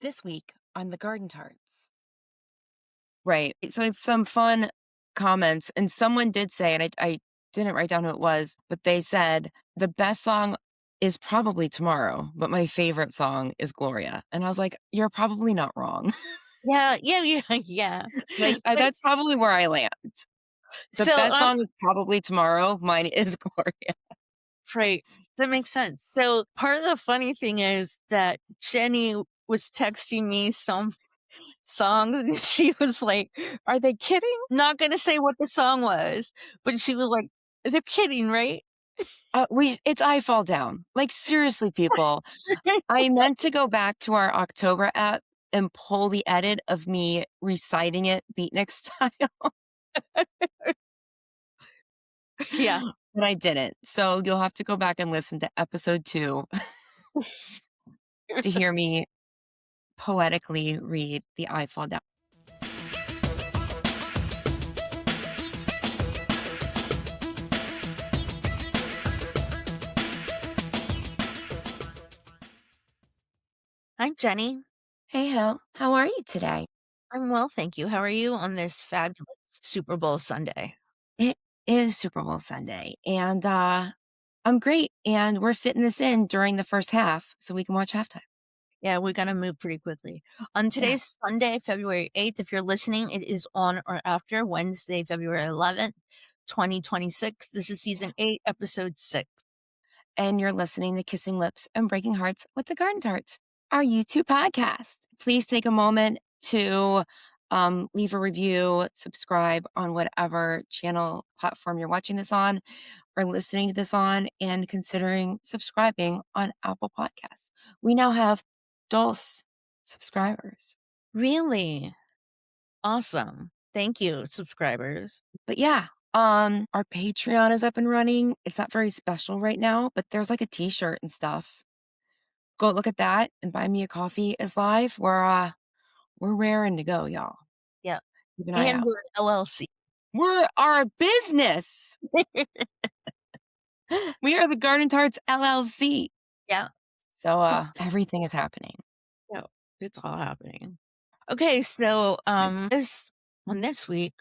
This week on the Garden Tarts. Right. So I have some fun comments, and someone did say, and I didn't write down who it was, but they said the best song is probably Tomorrow, but my favorite song is Gloria. And I was like, you're probably not wrong. Yeah, yeah, yeah, yeah. Like But that's probably where I land. The so, best song is probably Tomorrow. Mine is Gloria. right, that makes sense. So part of the funny thing is that Jenny was texting me some songs and she was like, "Are they kidding?" Not gonna say what the song was, but she was like, "They're kidding, right?" It's I Fall Down. Like seriously, people. I meant to go back to our October app and pull the edit of me reciting it beatnik style. Yeah. But I didn't. So you'll have to go back and listen to episode 2 to hear me poetically read the I Fall Down. Hi, Jenny. Hey, Hal, how are you today? I'm well, thank you. How are you on this fabulous Super Bowl Sunday? It is Super Bowl Sunday, and I'm great. And we're fitting this in during the first half so we can watch halftime. Yeah, we gotta move pretty quickly. On Yeah. today's Sunday, February 8th, if you're listening, it is on or after Wednesday, February 11th, 2026. This is season 8, episode 6. And you're listening to Kissing Lips and Breaking Hearts with the Garden Tarts, our YouTube podcast. Please take a moment to leave a review, subscribe on whatever channel platform you're watching this on or listening to this on, and considering subscribing on Apple Podcasts. We now have DOS subscribers. Really? Awesome. Thank you, subscribers. But yeah, our Patreon is up and running. It's not very special right now, but there's like a t-shirt and stuff. Go look at that, and Buy Me a Coffee is live. We're raring to go, y'all. Yeah. Keep an eye And out. we're an LLC. We're our business. We are the Garden Tarts LLC. Yeah. So everything is happening. Yeah. It's all happening. Okay, so this week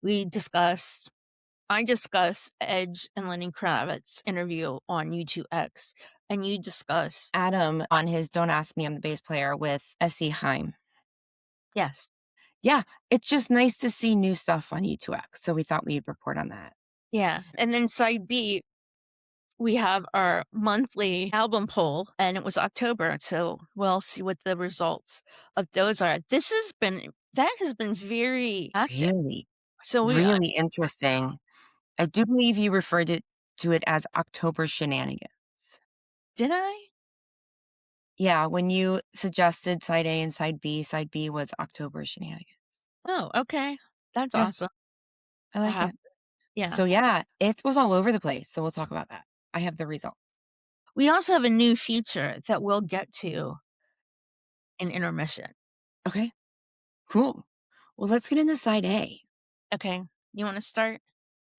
I discussed Edge and Lenny Kravitz interview on YouTube X, and you discussed Adam on his Don't Ask Me, I'm the Bass Player with Este Haim. yes. Yeah, it's just nice to see new stuff on U2X. So we thought we'd report on that. Yeah. And then side B, we have our monthly album poll, and it was October. So we'll see what the results of those are. That has been very active. Really, So really interesting. I do believe you referred to it as October Shenanigans. did I? Yeah, when you suggested side A and side B was October Shenanigans. Oh, okay. That's Yeah, awesome. I I like have, it. yeah. So yeah, it was all over the place. So we'll talk about that. I have the result. We also have a new feature that we'll get to in intermission. Okay, cool. Well, let's get into side A. Okay. You want to start?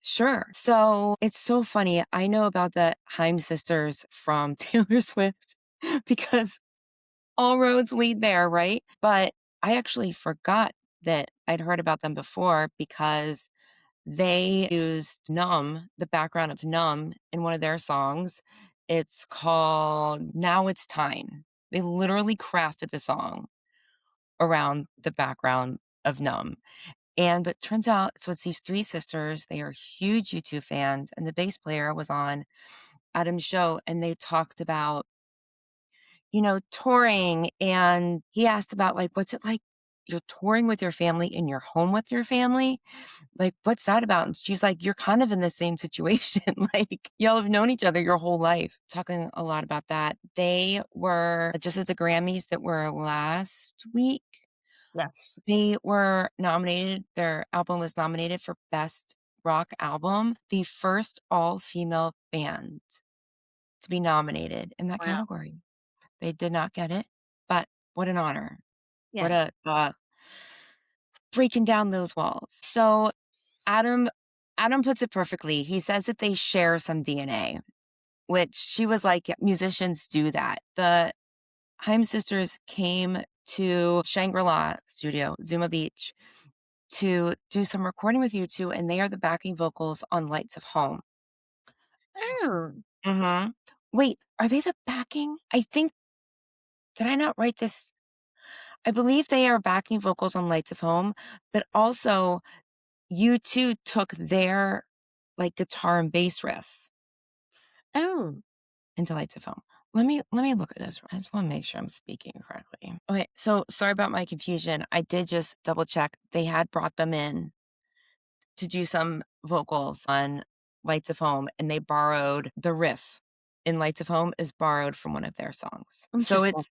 Sure. So it's so funny. I know about the Haim sisters from Taylor Swift because all roads lead there, right? But I actually forgot that I'd heard about them before because they used Numb, the background of Numb, in one of their songs. It's called Now It's Time. They literally crafted the song around the background of Numb. But turns out, so it's these three sisters. They are huge YouTube fans. And the bass player was on Adam's show and they talked about, touring. And he asked about, like, what's it like? You're touring with your family and you're home with your family? Like, what's that about? And she's like, you're kind of in the same situation. Like, y'all have known each other your whole life. Talking a lot about that. They were just at the Grammys that were last week. Yes. They were nominated, their album was nominated for Best Rock Album, the first all-female band to be nominated in that Wow. category. They did not get it, but what an honor. Yeah. What a breaking down those walls. So Adam puts it perfectly. He says that they share some DNA, which she was like, "Yeah, musicians do that." The Haim sisters came to Shangri-La studio, Zuma Beach, to do some recording with you two, and they are the backing vocals on Lights of Home. Oh, Mhm. Wait, are they the backing? I think did I not write this? I believe they are backing vocals on Lights of Home, but also U2 took their, like, guitar and bass riff oh, into Lights of Home. Let me look at this. I just wanna make sure I'm speaking correctly. Okay, so sorry about my confusion. I did just double check. They had brought them in to do some vocals on Lights of Home, and they borrowed the riff in Lights of Home is borrowed from one of their songs. So interesting.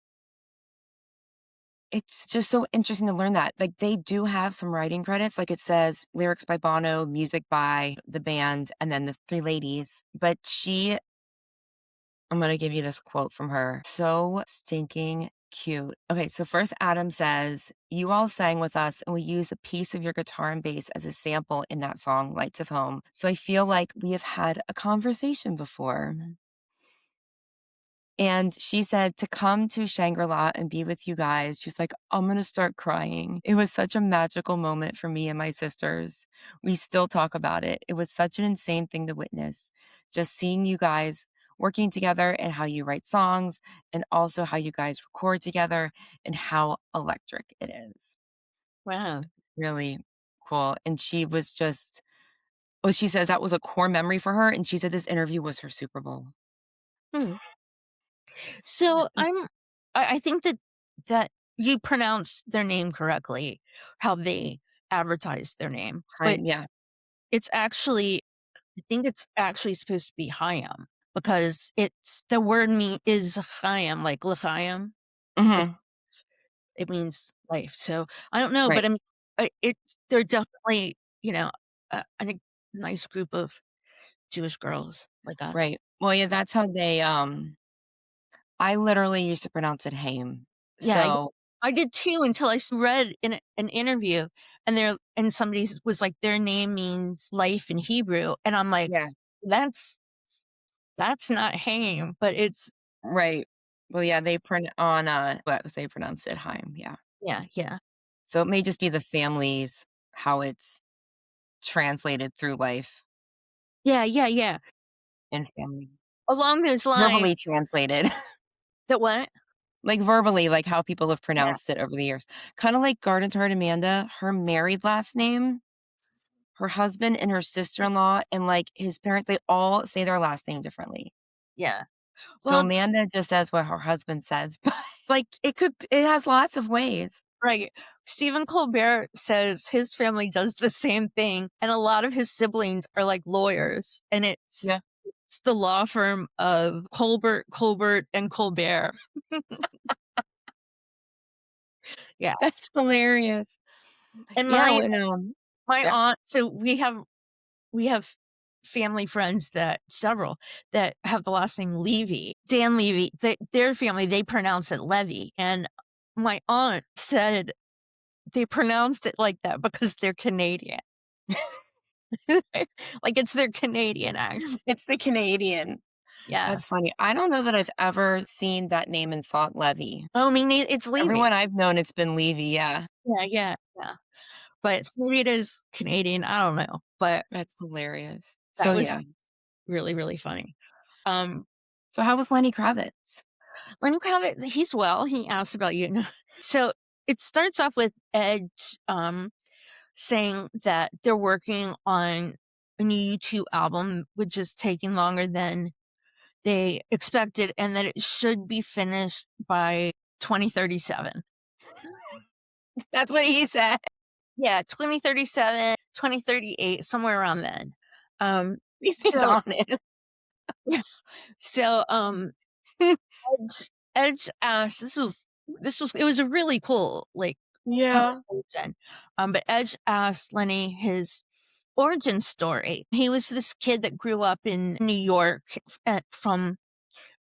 it's just so interesting to learn that. Like, they do have some writing credits, like, it says lyrics by Bono, music by the band, and then the 3 ladies, but I'm gonna give you this quote from her. So stinking cute. Okay, so first Adam says, "You all sang with us, and we used a piece of your guitar and bass as a sample in that song, Lights of Home. So I feel like we have had a conversation before." And she said to come to Shangri-La and be with you guys. She's like, I'm going to start crying. It was such a magical moment for me and my sisters. We still talk about it. It was such an insane thing to witness. Just seeing you guys working together and how you write songs and also how you guys record together and how electric it is. Wow. Really cool. And she was just, well, she says that was a core memory for her. And she said this interview was her Super Bowl. Hmm. So I think that you pronounce their name correctly, how they advertise their name, but Yeah. it's actually I think it's actually supposed to be Hayam because it's the word is Hayam, like l'chaim. It's Hmm. it means life. So I don't know, Right. but it's they're definitely a nice group of Jewish girls like us. Right. Well, yeah, that's how they, I literally used to pronounce it Haim. Yeah, So, I did too until read in an interview, and somebody was like, their name means life in Hebrew, and I'm like, yeah, that's that's not Haim, but it's right. Well, yeah, they what was they pronounce it Haim, yeah. yeah, yeah, So it may just be the families, how it's translated through life yeah, yeah, yeah. and family. Along those lines, Verbally translated. that what? Like, verbally, like how people have Yeah, pronounced it over the years. Kinda like Garden Tart Amanda, her married last name, her husband and her sister-in-law and, like, his parent, they all say their last name differently. yeah. So Well, Amanda just says what her husband says, but, like, it has lots of ways. right. Stephen Colbert says his family does the same thing, and a lot of his siblings are like lawyers, and Yeah. it's the law firm of Colbert, and Colbert. Yeah, That's hilarious. and Yeah, my when, my yeah, aunt so we have family friends that several that have the last name Levy. Dan Levy, their family, they pronounce it Levy, and my aunt said they pronounced it like that because they're Canadian. Like, it's their Canadian accent. it's the Canadian. Yeah. That's funny. I don't know that I've ever seen that name and thought Levy. Oh, I mean, it's Levy. Everyone I've known, it's been Levy, yeah. Yeah, yeah, yeah. But maybe it is Canadian, I don't know, but That's hilarious. that So, was yeah. really, really funny. Um, So how was Lenny Kravitz? Lenny Kravitz, he's well, he asked about you. So, it starts off with Edge, saying that they're working on a new U2 album, which is taking longer than they expected, and that it should be finished by 2037. That's what he said. Yeah, 2037, 2038, somewhere around then. Um, At least he's so honest. yeah, so, Edge asked this was it was a really cool, like, Yeah. conversation, but Edge asked Lenny his origin story. He was this kid that grew up in New York, from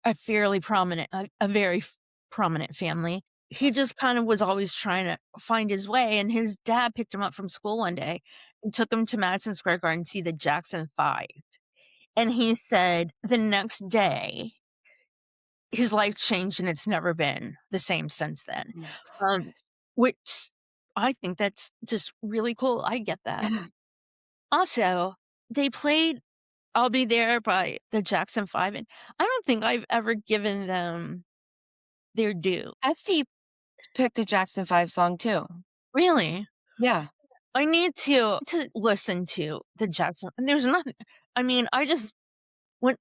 a fairly prominent a very prominent family. He just kind of was always trying to find his way, and his dad picked him up from school one day and took him to Madison Square Garden to see the Jackson 5, and he said the next day his life changed and it's never been the same since then. Oh my Um, which I think that's just really cool. I get that. god. Also, they played I'll Be There by the Jackson 5, and I don't think I've ever given them their due. Esty picked a Jackson 5 song too. Really? Yeah. I need to listen to the Jackson and there's nothing I mean, I just when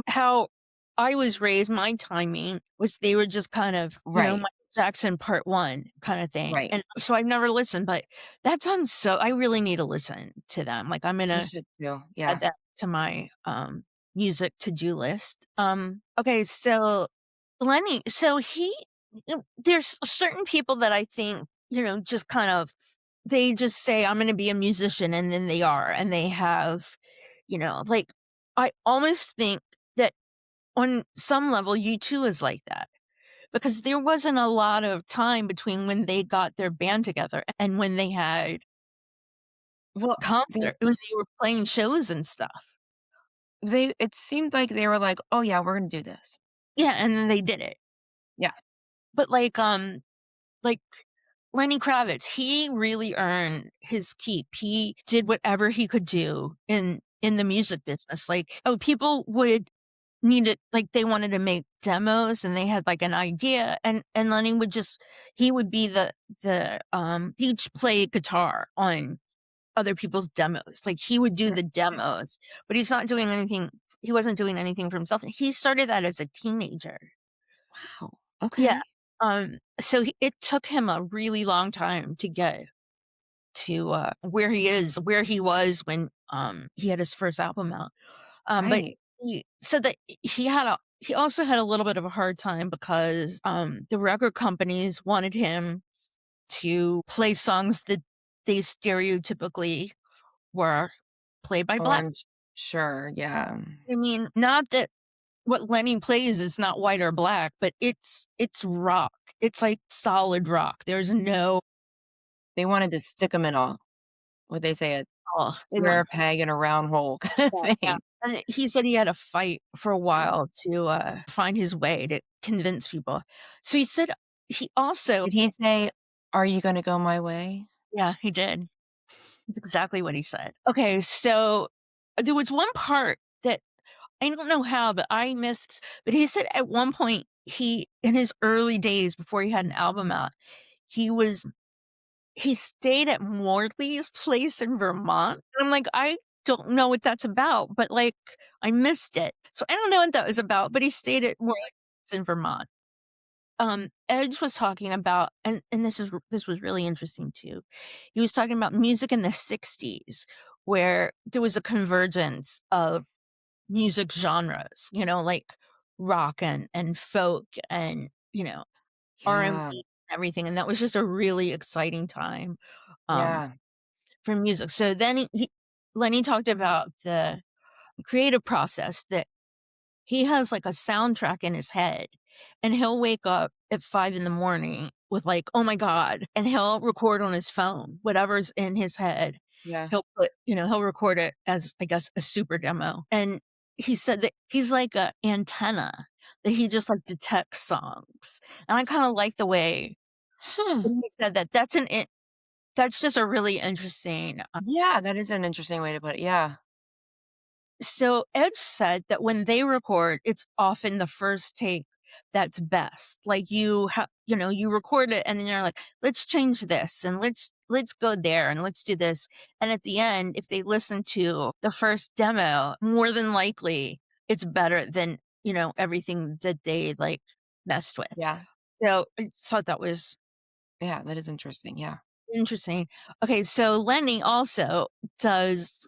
how I was raised, my timing was they were just kind of, Right. Michael Jackson part 1 kinda thing, Right. and so I've never listened, but that sounds so I really need to listen to them, like, I'm You gonna should too. add Yeah. that to my, music to-do list. Okay, so Lenny so he there's certain people that I think, just kind of they just say, "I'm gonna be a musician," and then they are, and they have, like, I almost think that on some level, U2 is like that, because there wasn't a lot of time between when they got their band together and when they had Well, concert when they were playing shows and stuff. they it seemed like they were like, "Oh, yeah, we're gonna do this." Yeah, and then they did it. Yeah. But, like Lenny Kravitz, he really earned his keep. He did whatever he could do in the music business. Like, people would need it like, they wanted to make demos and they had, like, an idea, and Lenny would just he would be he'd play guitar on other people's demos. Like, he would do Sure. the Yeah. demos, but he wasn't doing anything for himself. He started that as a teenager. Wow. Yeah. Okay. So it took him a really long time to get to, where he was when, he had his first album out. But Right. he said that he also had a little bit of a hard time because, the record companies wanted him to play songs that they stereotypically were played by Oh, black. sure. Yeah. I mean, not that what Lenny plays is not white or black, but it's rock. It's like solid rock. There's no They wanted to stick them in a what they say, a oh, they square want peg in a round hole kind of yeah, yeah. thing. And he said he had to fight for a while to, find his way to convince people. So he said he also Did he say, "Are you gonna go my way?" yeah, he did. That's exactly what he said. Okay, so there was one part that I don't know how, but I missed but he said at one point, in his early days before he had an album out, he was he stayed at Morley's place in Vermont, and I'm like, "I don't know what that's about," but, like, I missed it. So I don't know what that was about, but he stayed at Morley's in Vermont. Edge was talking about and this was really interesting too. He was talking about music in the '60s where there was a convergence of music genres, like rock and folk and, Yeah. R&B and everything, and that was just a really exciting time, um, Yeah. for music. So then Lenny talked about the creative process that he has, like, a soundtrack in his head, and he'll wake up at 5 in the morning with, like, "Oh my god," and he'll record on his phone whatever's in his head. Yeah. He'll record it as, I guess, a super demo, and he said that he's like a antenna, that he just, like, detects songs, and I kinda like the way Huh. that he said that. That's just a really interesting, Yeah, that is an interesting way to put it. Yeah. so Edge said that when they record, it's often the first take that's best. Like you record it and then you're like, let's change this and let's go there and let's do this. And at the end, if they listen to the first demo, more than likely it's better than, everything that they like messed with. Yeah. So I just thought that was Yeah, that is interesting. Yeah. interesting. Okay, so Lenny also does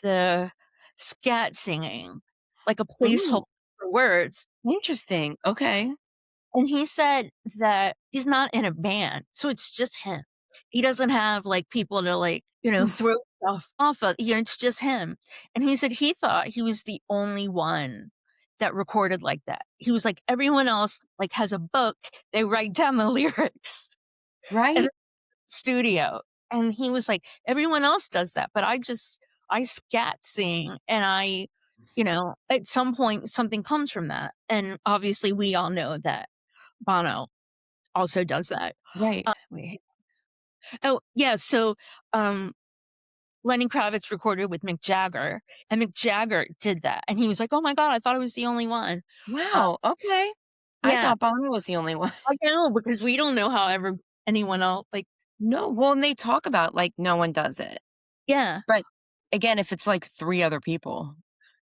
the scat singing, like a placeholder Ooh, for words, interesting. Okay. and he said that he's not in a band, so it's just him. He doesn't have, like, people to, like, throw stuff off of, it's just him, and he said he thought he was the only one that recorded like that. He was like, "Everyone else, like, has a book, they write down the lyrics in the Right? studio," and he was like, "Everyone else does that, but I scat sing, and I at some point something comes from that. And obviously we all know that Bono also does that. Right. Uh, Wait. oh yeah, so um Lenny Kravitz recorded with Mick Jagger, and Mick Jagger did that, and he was like, "Oh my god, I thought I was the only one." Uh, Wow, okay. I yeah, thought Bono was the only one. I know because we don't know how ever anyone else like No, well, and they talk about, like, no one does it. yeah, But, again, if it's, like, 3 other people.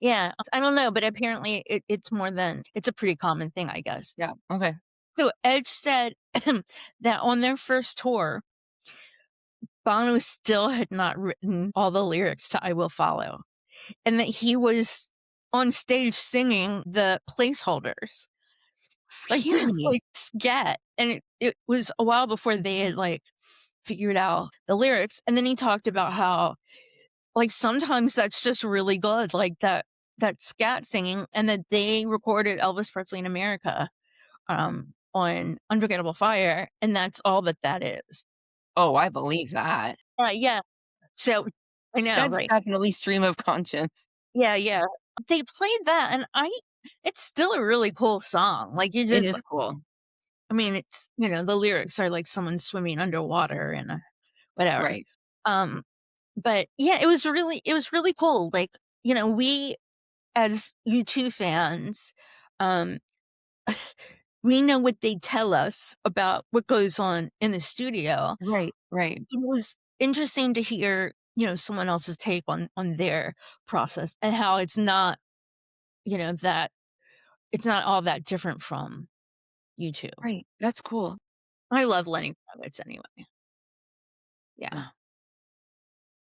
yeah. I don't know, but apparently it's more than it's a pretty common thing, I guess. Yeah, okay. So Edge said that on their first tour, Bono still had not written all the lyrics to "I Will Follow," and that he was on stage singing the placeholders. Like, this, Really? like, scat, and it was a while before they had, like, figured out the lyrics, and then he talked about how, like, sometimes that's just really good, like, that scat singing, and that they recorded Elvis Presley in America, on Unforgettable Fire, and that's all that is. Oh, I believe that. Yeah, so I know, That's right? definitely stream of conscience. Yeah, yeah. They played that, and I it's still a really cool song, like, you It just is cool. I mean, it's the lyrics are like someone swimming underwater and, whatever. Right, Um, but yeah, it was really cool. Like, we as U2 fans, um, we know what they tell us about what goes on in the studio. right, right, It was interesting to hear, someone else's take on their process and how that it's not all that different from U2. right. That's cool. I love Lenny Kravitz anyway. Yeah. Yeah.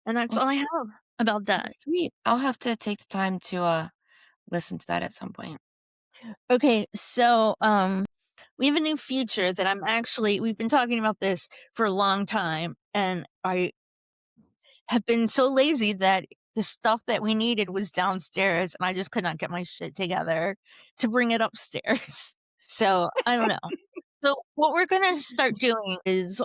And that's Well, all I have about well, that. sweet. I'll have to take the time to, listen to that at some point. Okay, so, we have a new feature that we've been talking about this for a long time, and I have been so lazy that the stuff that we needed was downstairs, and I just could not get my shit together to bring it upstairs. So, I don't know. So, what we're gonna start doing is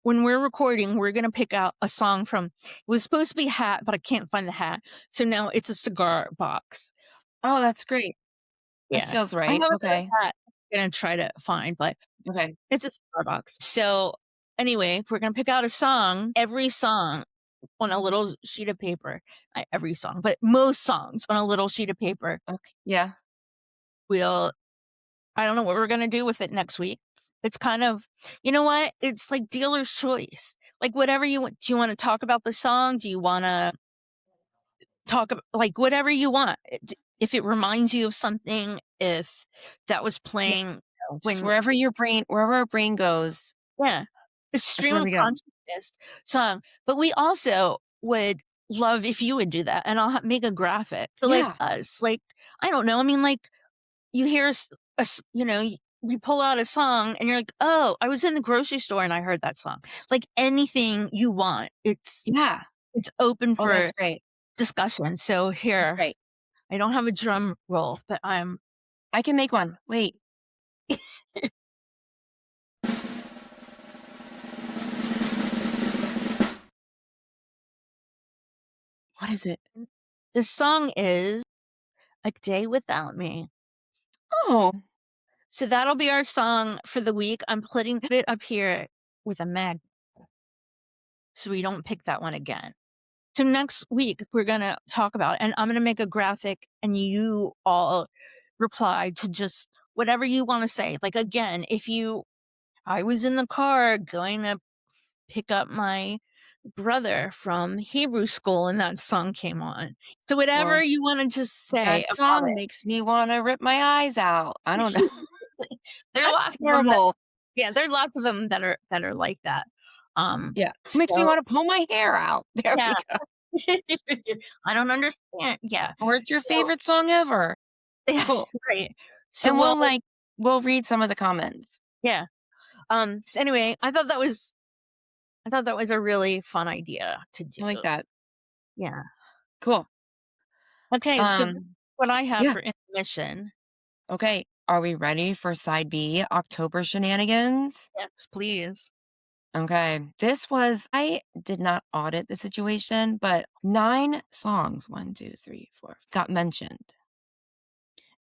when we're recording, we're gonna pick out a song from it was supposed to be Hat, but I can't find the hat, so now it's a cigar box. Oh, that's great. That Yeah. feels I have right. another Okay, hat I'm gonna try to find, but okay, it's a Starbucks. So, anyway, we're gonna pick out a song, every song on a little sheet of paper. Not every song, but most songs on a little sheet of paper. okay. Yeah, We'll I don't know what we're gonna do with it next week. It's kind of you know what? It's like dealer's choice. Like, whatever you want. Do you wanna talk about the song? Do you wanna talk ab like, whatever you want. If it reminds you of something, if that was yeah. playing Just when wherever our brain goes, yeah, a that's stream where of we go. consciousness song, but we also would love if you would do that, and I'll make a graphic, but, like, Yeah, us, like, I don't know, I mean, like, you hear you pull out a song, and you're like, "Oh, I was in the grocery store and I heard that song." Like, anything you want, yeah. it's open Oh, that's for great. discussion, so That's here, great. I don't have a drum roll, but I'm I can make one. Wait, what is it? the song is "A Day Without Me." Oh, So that'll be our song for the week. I'm putting it up here with a mag so we don't pick that one again. So next week we're gonna talk about it, and I'm gonna make a graphic, and you all reply to just whatever you want to say. Like again, I was in the car going to pick up my brother from Hebrew school, and that song came on. So whatever or you want to just say that about song makes me wanna rip my eyes out. I don't know. it. There are That's lots of them terrible. yeah, there are lots of them that are like that. Yeah. Makes me So wanna pull my hair out. There yeah. we go. I don't understand. Yeah. What's your So favorite song ever? yeah, Cool. right. So And we'll read some of the comments. yeah. So anyway, I thought that was a really fun idea to do. I like that. Yeah. Cool. Okay, so Um, what I have yeah. for intermission. Okay. Are we ready for side B, October shenanigans? Yes, please. Okay. I did not audit the situation, but 9 songs, 1, 2, 3, 4, got mentioned.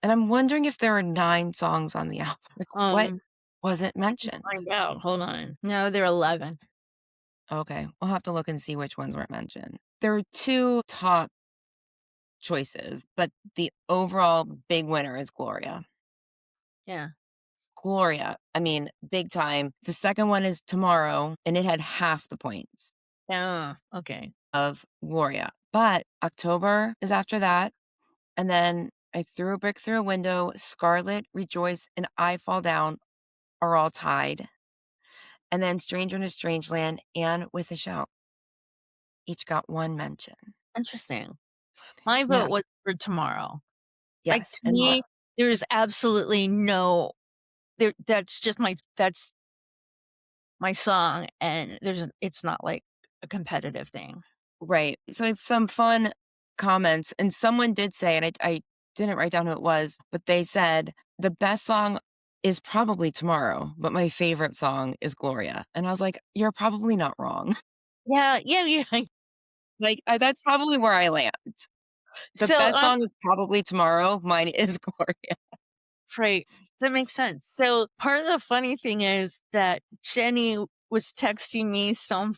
And I'm wondering if there are 9 songs on the album. Like, what Um, wasn't mentioned? find out. Hold on. No, they're 11. Okay. We'll have to look and see which ones weren't mentioned. There are 2 top choices, but the overall big winner is Gloria. Yeah. Gloria, I mean, big time. The second one is Tomorrow, and it had half the points Yeah. Okay. of Gloria. But October is after that, and then I Threw a Brick Through a Window, Scarlet, Rejoice, and I Fall Down are all tied. And then Stranger in a Strange Land and With a Shout each got 1 mention. Interesting. My Yeah, vote was for Tomorrow. Like, yes, to and me, there is absolutely no that's my song, and it's not, like, a competitive thing. right. So I have some fun comments, and someone did say, and I didn't write down who it was, but they said, "The best song is probably Tomorrow, but my favorite song is Gloria." And I was like, "You're probably not wrong." Yeah, yeah, yeah. Like, that's probably where I land. The So, best song is probably Tomorrow, mine is Gloria. right, that makes sense. So, part of the funny thing is that Jenny was texting me some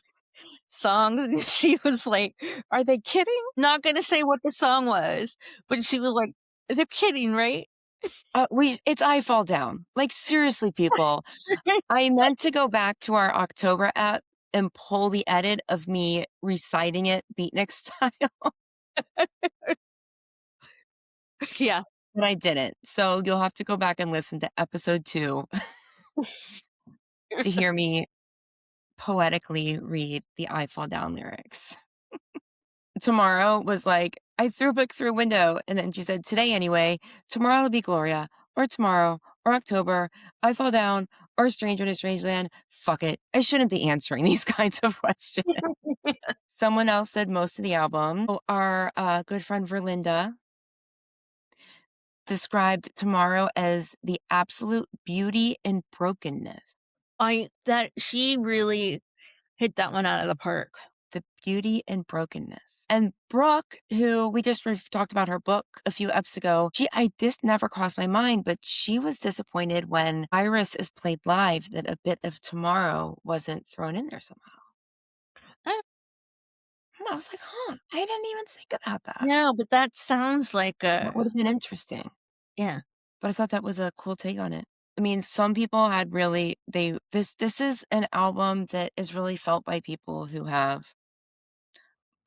songs, and she was like, "Are they kidding?" Not gonna say what the song was, but she was like, "They're kidding, right?" It's I Fall Down. Like, seriously, people, I meant to go back to our October app and pull the edit of me reciting it beatnik style, Yeah. but I didn't. So you'll have to go back and listen to episode 2 to hear me poetically read the I Fall Down lyrics. Tomorrow was like, I threw a book through a window, and then she said, "Today anyway, tomorrow will be Gloria, or tomorrow, or October, I Fall Down, or Stranger in a Strange Land. Fuck it. I shouldn't be answering these kinds of questions." Someone else said most of the album. Oh, our good friend Verlinda described Tomorrow as the absolute beauty in brokenness. She really hit that one out of the park. The beauty in brokenness. And Brooke, who we just talked about her book a few eps ago, this never crossed my mind, but she was disappointed when Iris is played live that a bit of Tomorrow wasn't thrown in there somehow. Uh, And I was like, huh, I didn't even think about that. no, but that sounds like That a would have been interesting. yeah. But I thought that was a cool take on it. I mean, some people had really this is an album that is really felt by people who have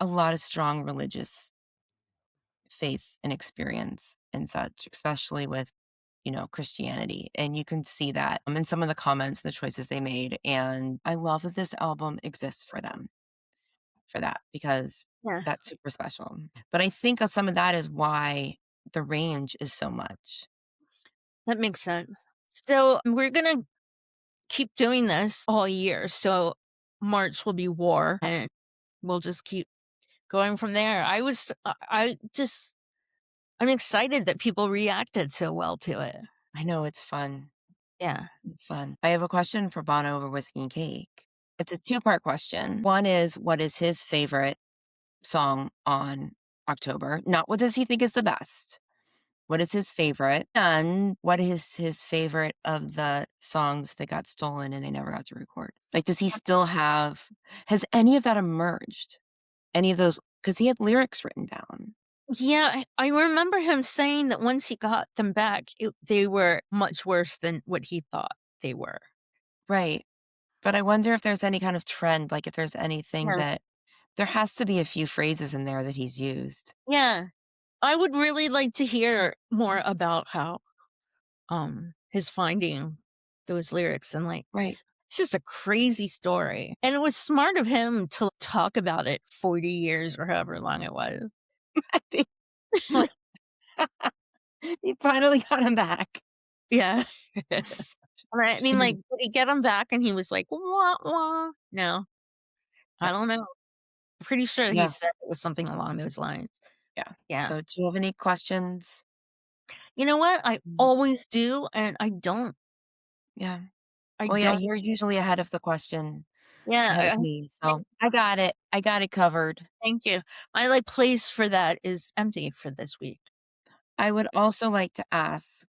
a lot of strong religious faith and experience and such, especially with, Christianity. And you can see that in some of the comments, the choices they made. And I love that this album exists for them for that because Yeah, that's super special. But I think some of that is why the range is so much. that makes sense. So, we're gonna keep doing this all year, so March will be war, and we'll just keep going from there. I'm excited that people reacted so well to it. I know it's fun. Yeah. It's fun. I have a question for Bono over whiskey and cake. It's a two-part question. One is, what is his favorite song on October? Not what does he think is the best? What is his favorite? And what is his favorite of the songs that got stolen and they never got to record? Like, does he still has any of that emerged? Any of those? Because he had lyrics written down. Yeah, I remember him saying that once he got them back, they were much worse than what he thought they were. Right. But I wonder if there's any kind of trend, like if there's anything Yeah. that there has to be a few phrases in there that he's used. Yeah. I would really like to hear more about how, his finding those lyrics and, like, Right. it's just a crazy story, and it was smart of him to talk about it 40 years or however long it was. I think Like he finally got him back. yeah. I mean, like, Serious. did he get him back and he was like, "Wah, wah"? No, I don't know. I'm pretty sure he Yeah, said it was something along those lines. yeah. Yeah. So do you have any questions? You know what? I Mm. always do, and I don't Yeah. I Well, yeah, don't. you're usually ahead of the question, ahead Yeah, of me, I so I got it. I got it covered. thank you. My, like, place for that is empty for this week. I would also like to ask,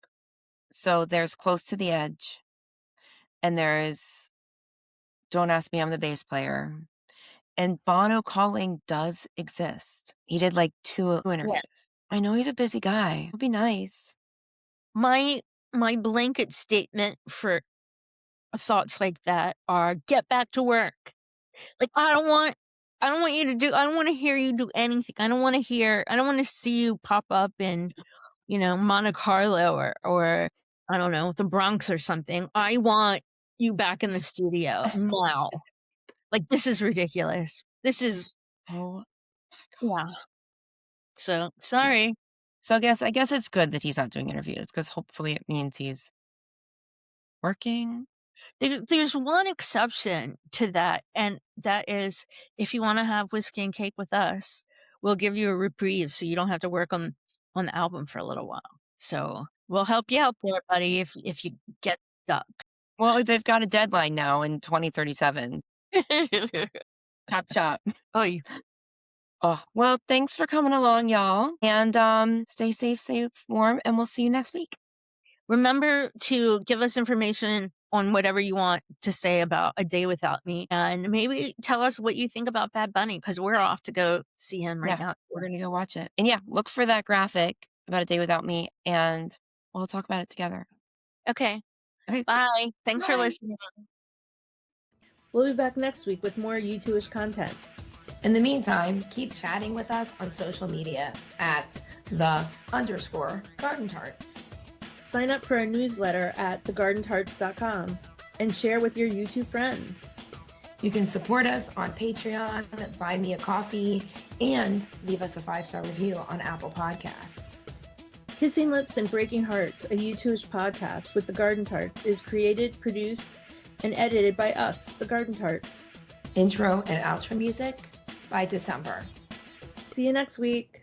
so there's Close to the Edge, and there's Don't Ask Me, I'm the Bass Player, and Bono Calling does exist. He did, like, 2 Yeah. interviews. I know he's a busy guy. It'll be nice. My my blanket statement for thoughts like that are get back to work. Like, I don't want you to do I don't wanna hear you do anything. I don't wanna see you pop up in, Monte Carlo or I don't know, the Bronx or something. I want you back in the studio now. Like, this is ridiculous. This is Oh, yeah. So, yeah. sorry. So I guess it's good that he's not doing interviews because hopefully it means he's working. There's one exception to that, and that is if you wanna have whiskey and cake with us, we'll give you a reprieve so you don't have to work on the album for a little while. So, we'll help you out there, buddy, if you get stuck. Well, they've got a deadline now in 2037. Chop, chop. Oy. Oh, well, thanks for coming along, y'all. And stay safe, stay warm, and we'll see you next week. Remember to give us information on whatever you want to say about A Day Without Me, and maybe tell us what you think about Bad Bunny because 'cause we're off to go see him right Yeah, now. we're gonna go watch it. And yeah, look for that graphic about A Day Without Me, and we'll talk about it together. Okay. Okay, Bye. Thanks for bye. listening. We'll be back next week with more U2ish content. In the meantime, keep chatting with us on social media at _Garden Tarts. Sign up for our newsletter at thegardentarts.com and share with your YouTube friends. You can support us on Patreon, buy me a coffee, and leave us a 5-star review on Apple Podcasts. Kissing Lips and Breaking Hearts, a U2ish podcast with the Garden Tarts, is created, produced, and edited by us, the Garden Tarts. Intro and outro music by December. See you next week.